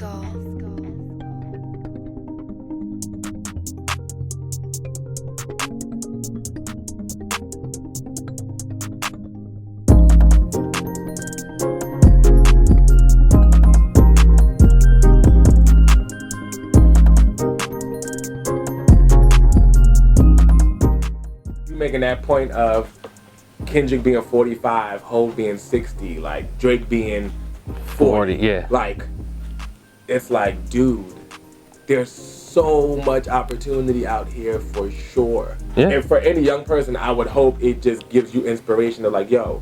Making that point of Kendrick being 45, Hov being 60, like Drake being 40. Yeah. Like, it's like, dude, there's so much opportunity out here for sure. Yeah. And for any young person, I would hope it just gives you inspiration to like, yo,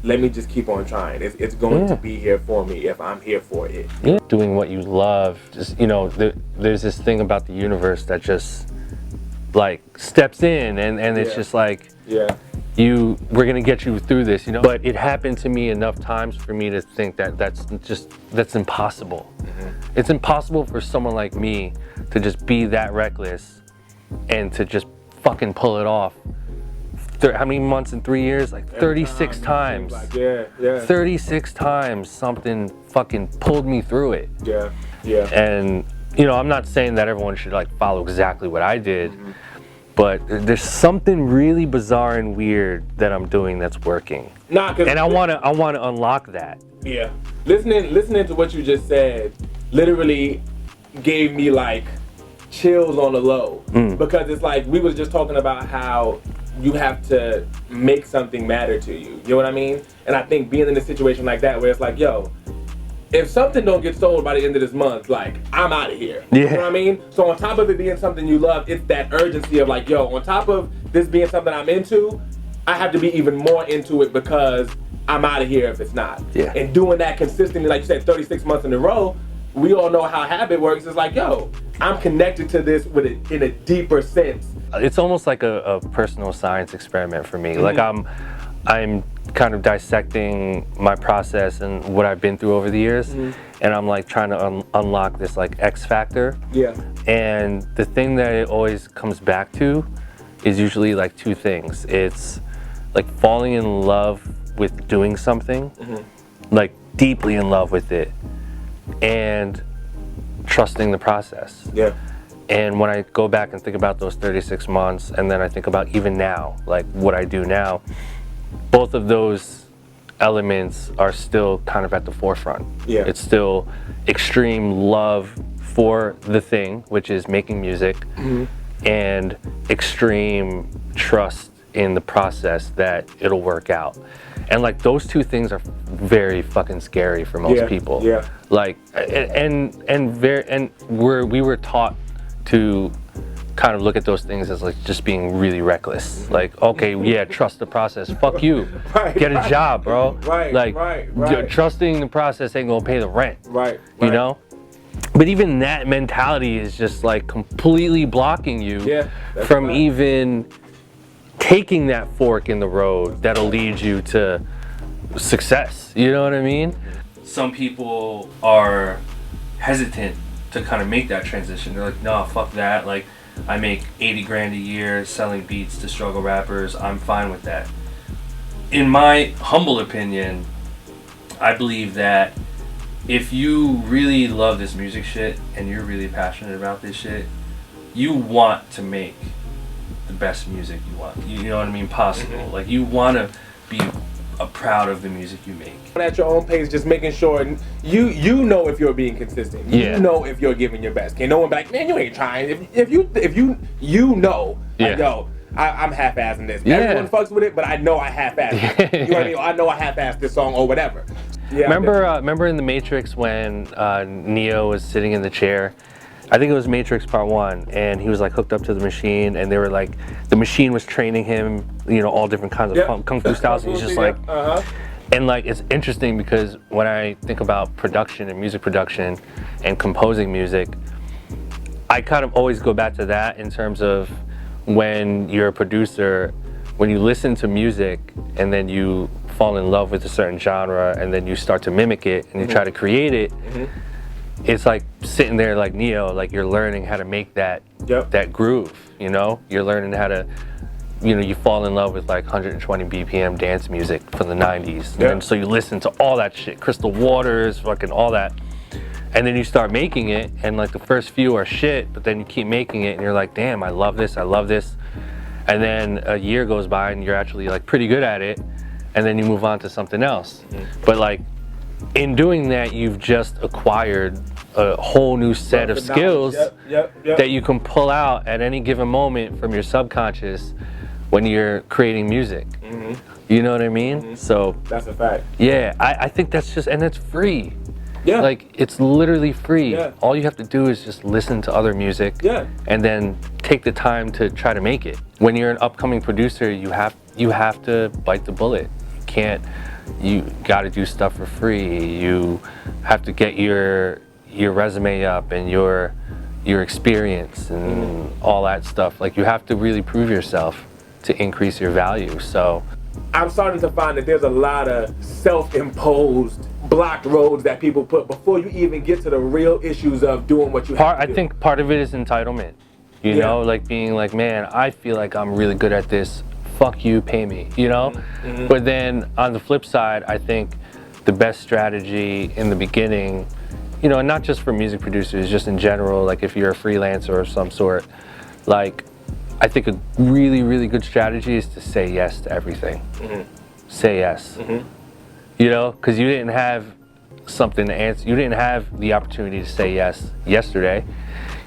let me just keep on trying. It's going to be here for me if I'm here for it. Yeah. Doing what you love, just, you know, there's this thing about the universe that just like steps in and it's just like, we're gonna get you through this, you know. But it happened to me enough times for me to think that that's impossible. It's impossible for someone like me to just be that reckless and to just fucking pull it off. How many months in 3 years? Like 36 times. Like, 36 times something fucking pulled me through it. And you know, I'm not saying that everyone should like follow exactly what I did, but there's something really bizarre and weird that I'm doing that's working. And I want to unlock that. Yeah. Listening to what you just said literally gave me like chills on the low, because it's like we was just talking about how you have to make something matter to you. You know what I mean? And I think being in a situation like that where it's like, yo, if something don't get sold by the end of this month, like, I'm out of here. You know what I mean? So on top of it being something you love, it's that urgency of like, yo, on top of this being something I'm into, I have to be even more into it because I'm out of here if it's not. And doing that consistently, like you said, 36 months in a row, we all know how habit works. It's like, yo, I'm connected to this with it in a deeper sense. It's almost like a personal science experiment for me. Like I'm kind of dissecting my process and what I've been through over the years, and I'm like trying to unlock this like X factor. And the thing that it always comes back to is usually like two things. It's like falling in love with doing something, like deeply in love with it, and trusting the process. And when I go back and think about those 36 months, and then I think about even now, like what I do now, both of those elements are still kind of at the forefront. It's still extreme love for the thing, which is making music, and extreme trust in the process that it'll work out. And like those two things are very fucking scary for most people. Like, we were taught to kind of look at those things as like just being really reckless. Like, okay, trust the process. Fuck you. Get a job, bro. Trusting the process ain't gonna pay the rent. You know? But even that mentality is just like completely blocking you from even taking that fork in the road that'll lead you to success. You know what I mean? Some people are hesitant to kind of make that transition. They're like, no, fuck that. Like, I make 80 grand a year selling beats to struggle rappers. I'm fine with that. In my humble opinion, I believe that if you really love this music shit and you're really passionate about this shit, you want to make the best music you want. You know what I mean? Possible. Like, you want to be proud of the music you make. At your own pace, just making sure you know if you're being consistent. You know if you're giving your best. Can't no one be like, man, you ain't trying. If you know, like, yo, I'm half-assing this. Everyone fucks with it, but I know I half-assed it. You know what I mean? I know I half-assed this song or whatever. Remember in The Matrix when Neo was sitting in the chair? I think it was Matrix Part 1, and he was like hooked up to the machine, and they were like, the machine was training him, you know, all different kinds of kung fu styles, and he's just like, and like, it's interesting because when I think about production and music production and composing music, I kind of always go back to that in terms of when you're a producer, when you listen to music and then you fall in love with a certain genre and then you start to mimic it and you try to create it, it's like sitting there like Neo, like you're learning how to make that that groove, you know? You're learning how to, you know, you fall in love with like 120 BPM dance music from the 90s. And so you listen to all that shit, Crystal Waters, fucking all that. And then you start making it, and like the first few are shit, but then you keep making it and you're like, damn, I love this. And then a year goes by and you're actually like pretty good at it, and then you move on to something else. But like in doing that, you've just acquired a whole new set of skills that you can pull out at any given moment from your subconscious when you're creating music. You know what I mean? So that's a fact. Yeah, I think that's just, and it's free. Yeah. Like it's literally free. Yeah. All you have to do is just listen to other music. Yeah. And then take the time to try to make it. When you're an upcoming producer, you have to bite the bullet. You got to do stuff for free. You have to get your resume up and your experience and all that stuff. Like you have to really prove yourself to increase your value. So I'm starting to find that there's a lot of self-imposed blocked roads that people put before you even get to the real issues of doing what you have to do. I think part of it is entitlement. You know, like being like, man, I feel like I'm really good at this. Fuck you, pay me, you know? But then on the flip side, I think the best strategy in the beginning, you know, and not just for music producers, just in general, like if you're a freelancer of some sort, like I think a really, really good strategy is to say yes to everything. Say yes. You know, because you didn't have something to answer. You didn't have the opportunity to say yes yesterday.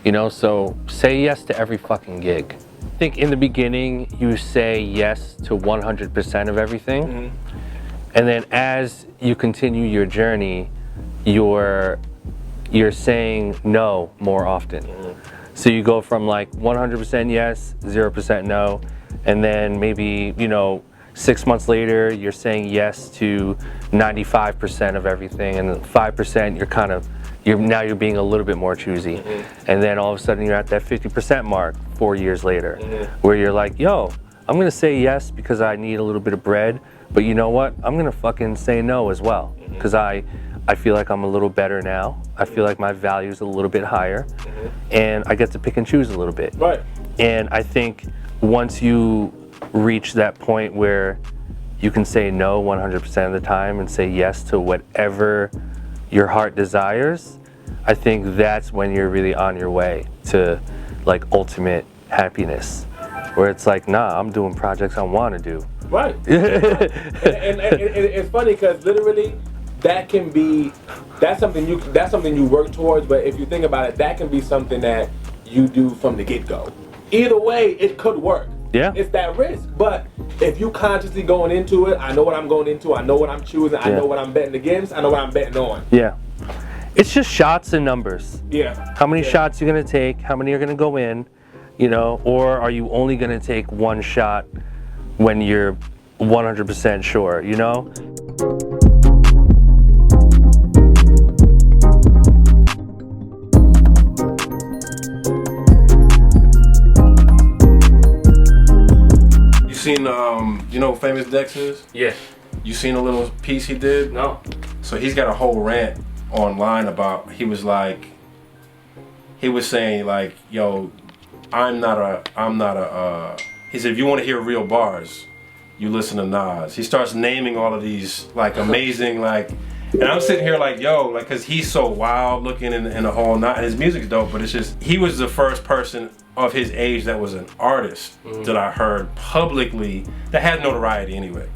You know, so say yes to every fucking gig. I think in the beginning, you say yes to 100% of everything. And then as you continue your journey, you're saying no more often. So you go from like 100% yes, 0% no, and then maybe, you know, 6 months later, you're saying yes to 95% of everything, and 5% you're being a little bit more choosy. And then all of a sudden you're at that 50% mark 4 years later, where you're like, yo, I'm gonna say yes because I need a little bit of bread, but you know what? I'm gonna fucking say no as well, because I feel like I'm a little better now. I feel like my value's a little bit higher, and I get to pick and choose a little bit. Right. And I think once you reach that point where you can say no 100% of the time and say yes to whatever your heart desires, I think that's when you're really on your way to like ultimate happiness, where it's like, nah, I'm doing projects I want to do. Right. and it's funny because literally that's something you work towards, but if you think about it, that can be something that you do from the get-go. Either way, it could work. Yeah. It's that risk. But if you consciously going into it, I know what I'm going into, I know what I'm choosing, I know what I'm betting against, I know what I'm betting on. Yeah. It's just shots and numbers. Yeah. How many shots you're gonna take, how many are gonna go in, you know, or are you only gonna take one shot when you're 100% sure, you know? Seen you know Famous Dex is? Yeah. You seen a little piece he did? No. So he's got a whole rant online about, he was saying like, yo, I'm not a he said, if you want to hear real bars, you listen to Nas. He starts naming all of these like amazing like, and I'm sitting here like, yo, like, cause he's so wild looking in the whole night, and his music's dope, but it's just, he was the first person of his age that was an artist that I heard publicly, that had notoriety anyway,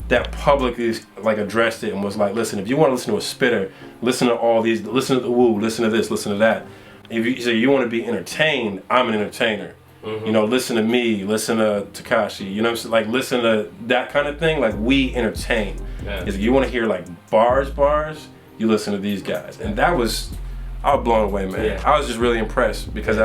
that publicly like addressed it and was like, listen, if you want to listen to a spitter, listen to all these, listen to the Wu, listen to this, listen to that. If you say you want to be entertained, I'm an entertainer. You know, listen to me, listen to Tekashi, you know what I'm saying? Like, listen to that kind of thing, like, we entertain. If you want to hear like bars, you listen to these guys. And that was, I was blown away, man. I was just really impressed because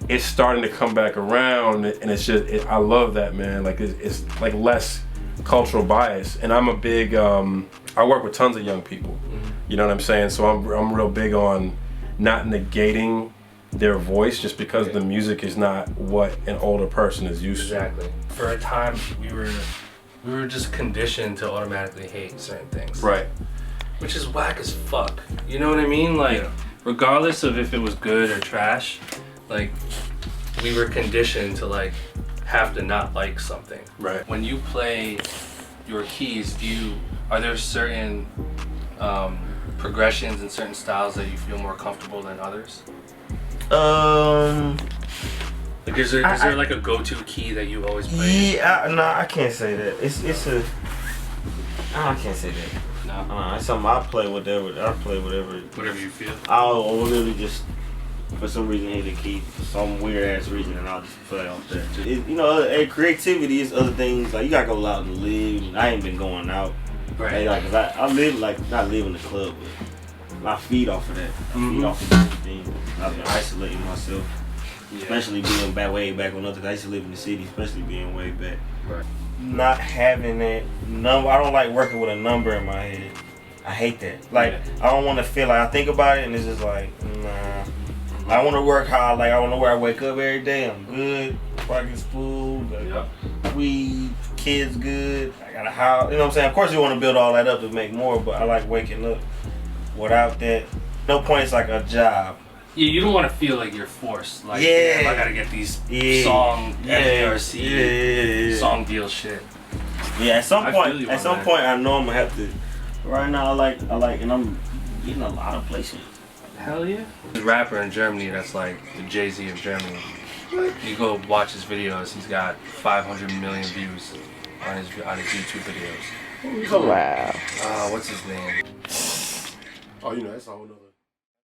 it's starting to come back around, and it's just, I love that, man. Like, it's like less cultural bias, and I'm a big, I work with tons of young people, you know what I'm saying? So I'm real big on not negating their voice just because the music is not what an older person is used to. Exactly. For a time, we were just conditioned to automatically hate certain things. Right. Which is whack as fuck. You know what I mean? Like, regardless of if it was good or trash, like, we were conditioned to like have to not like something. Right. When you play your keys, are there certain progressions and certain styles that you feel more comfortable than others? Like, is there like a go-to key that you always play? Yeah, no, I can't say that. I can't say that. No, it's something I play whatever. Whatever you feel. I'll literally just, for some reason, hit the key for some weird ass reason, and I'll just play off that. You know, creativity is other things. Like, you gotta go out and live. I ain't been going out. Right. Like, cause I live not live in the club, but I feed off of that. I feed off of different things. I've been isolating myself. Yeah. Especially being way back when I used to live in the city, especially being way back. Right. Not having that number, I don't like working with a number in my head. I hate that. Like, I don't want to feel like I think about it and it's just like, nah. I want to work hard. Like, I want to where I wake up every day. I'm good. Pockets full. Weed, kids good. I got a house. You know what I'm saying? Of course, you want to build all that up to make more, but I like waking up without that. No point. It's like a job. Yeah, you don't want to feel like you're forced. Like, damn, I gotta get these song FDRC song deal shit. Yeah, at some point, I know I'm gonna have to. Right now, I like, and I'm getting a lot of placement. Hell yeah. There's a rapper in Germany that's like the Jay-Z of Germany. Like, you go watch his videos, he's got 500 million views on his YouTube videos. Wow. What's his name? Oh, you know, that's a whole nother.